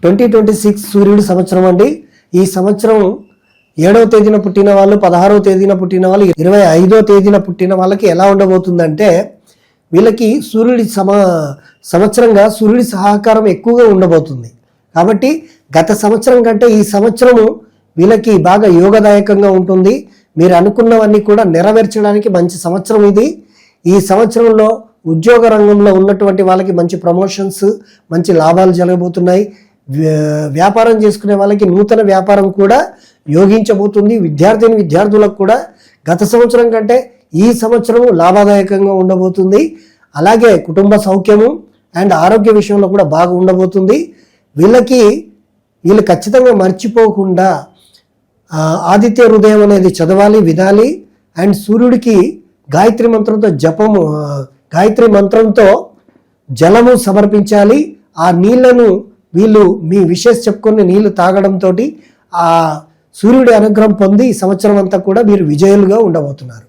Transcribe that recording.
2026 సూర్యుడి సంవత్సరం అండి. ఈ సంవత్సరం 7వ తేదీన పుట్టిన వాళ్ళు, 16వ తేదీన పుట్టిన వాళ్ళు, 25వ తేదీన పుట్టిన వాళ్ళకి ఎలా ఉండబోతుందంటే వీళ్ళకి సంవత్సరంగా సూర్యుడి సహకారం ఎక్కువగా ఉండబోతుంది. కాబట్టి గత సంవత్సరం కంటే ఈ సంవత్సరము వీళ్ళకి బాగా యోగదాయకంగా ఉంటుంది. మీరు అనుకున్నవన్నీ కూడా నెరవేర్చడానికి మంచి సంవత్సరం ఇది. ఈ సంవత్సరంలో ఉద్యోగ రంగంలో ఉన్నటువంటి వాళ్ళకి మంచి ప్రమోషన్స్, మంచి లాభాలు జరగబోతున్నాయి. వ్యాపారం చేసుకునే వాళ్ళకి నూతన వ్యాపారం కూడా యోగించబోతుంది. విద్యార్థులకు కూడా గత సంవత్సరం కంటే ఈ సంవత్సరం లాభదాయకంగా ఉండబోతుంది. అలాగే కుటుంబ సౌఖ్యము అండ్ ఆరోగ్య విషయంలో కూడా బాగా ఉండబోతుంది. వీళ్ళు ఖచ్చితంగా మర్చిపోకుండా ఆదిత్య హృదయం అనేది చదవాలి, వినాలి. అండ్ సూర్యుడికి గాయత్రి మంత్రంతో జలము సమర్పించాలి. ఆ నీళ్లను వీళ్ళు మీ విషెస్ చెప్పుకొని నీళ్లు తాగడంతో ఆ సూర్యుడి అనుగ్రహం పొంది ఈ సంవత్సరం అంతా కూడా మీరు విజయులుగా ఉండబోతున్నారు.